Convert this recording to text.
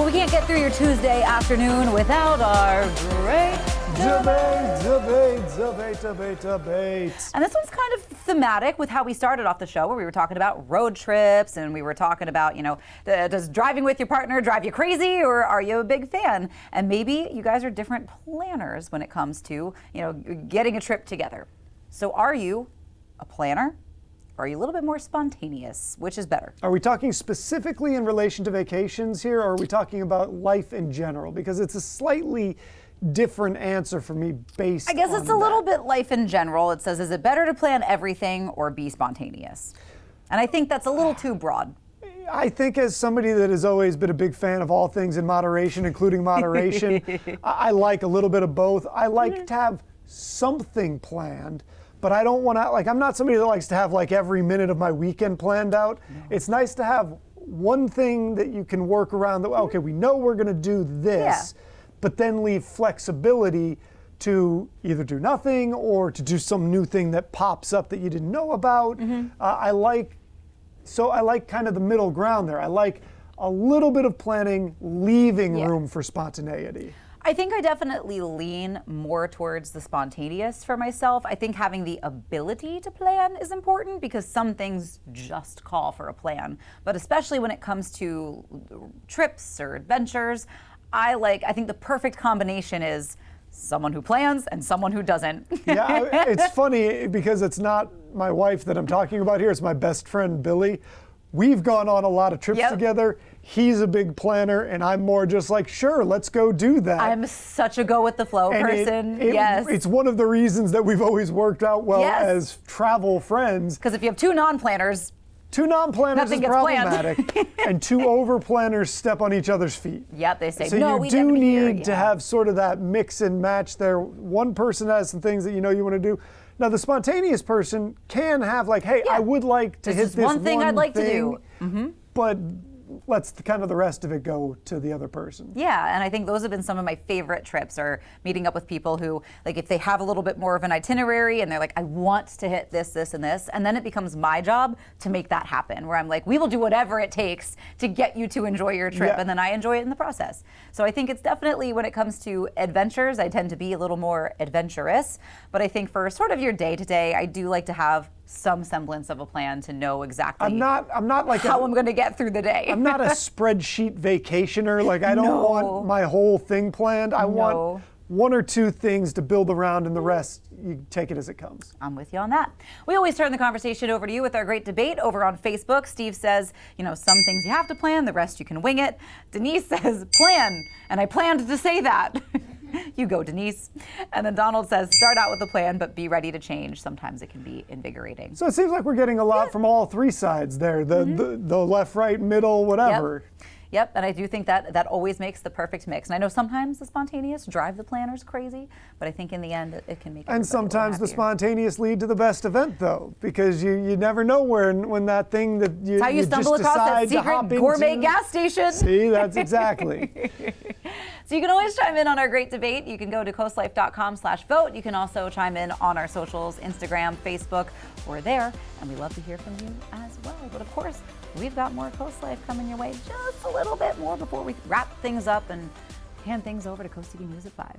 we can't get through your Tuesday afternoon without our great debate. And this one's kind of thematic with how we started off the show, where we were talking about road trips and we were talking about, does driving with your partner drive you crazy, or are you a big fan? And maybe you guys are different planners when it comes to, getting a trip together. So are you a planner? Or are you a little bit more spontaneous? Which is better? Are we talking specifically in relation to vacations here, or are we talking about life in general? Because it's a slightly different answer for me based on I guess it's a little bit life in general. It says, is it better to plan everything or be spontaneous? And I think that's a little too broad. I think as somebody that has always been a big fan of all things in moderation, including moderation, I like a little bit of both. I like to have something planned, but I don't want to, I'm not somebody that likes to have every minute of my weekend planned out. No. It's nice to have one thing that you can work around that, okay, we know we're going to do this, but then leave flexibility to either do nothing or to do some new thing that pops up that you didn't know about. I like kind of the middle ground there. I like a little bit of planning, leaving room for spontaneity. I think I definitely lean more towards the spontaneous for myself. I think having the ability to plan is important because some things just call for a plan. But especially when it comes to trips or adventures, I think the perfect combination is someone who plans and someone who doesn't. Yeah, it's funny because it's not my wife that I'm talking about here. It's my best friend, Billy. We've gone on a lot of trips together. He's a big planner, and I'm more just sure, let's go do that. I'm such a go with the flow person. It's one of the reasons that we've always worked out well as travel friends. Because if you have two non-planners is problematic, and two over-planners step on each other's feet. Yep, they say, so no, you do need to have sort of that mix and match there. One person has some things that you want to do. Now, the spontaneous person can have hey, I would like to hit this one thing I'd like to do. But lets the rest of it go to the other person. Yeah, and I think those have been some of my favorite trips, or meeting up with people who, if they have a little bit more of an itinerary and they're I want to hit this, this, and this, and then it becomes my job to make that happen, where I'm we will do whatever it takes to get you to enjoy your trip, and then I enjoy it in the process. So I think it's definitely, when it comes to adventures, I tend to be a little more adventurous, but I think for sort of your day-to-day, I do like to have some semblance of a plan to know exactly how I'm going to get through the day. I'm not a spreadsheet vacationer. I don't want my whole thing planned. I want one or two things to build around, and the rest, you take it as it comes. I'm with you on that. We always turn the conversation over to you with our great debate over on Facebook. Steve says, some things you have to plan, the rest you can wing it. Denise says, plan, and I planned to say that. You go, Denise. And then Donald says, start out with a plan, but be ready to change. Sometimes it can be invigorating. So it seems like we're getting a lot from all three sides there, the left, right, middle, whatever. Yep, and I do think that always makes the perfect mix. And I know sometimes the spontaneous drive the planners crazy, but I think in the end it can make everybody And sometimes a the little happier. spontaneous lead to the best event, though, because you never know when that thing that you, how you stumble just across decide that secret gourmet gas station. See, that's exactly. So you can always chime in on our great debate. You can go to coastlife.com/vote. You can also chime in on our socials, Instagram, Facebook. We're there, and we love to hear from you as well. But of course, we've got more Coast Life coming your way, just a little bit more before we wrap things up and hand things over to Coast TV News at 5.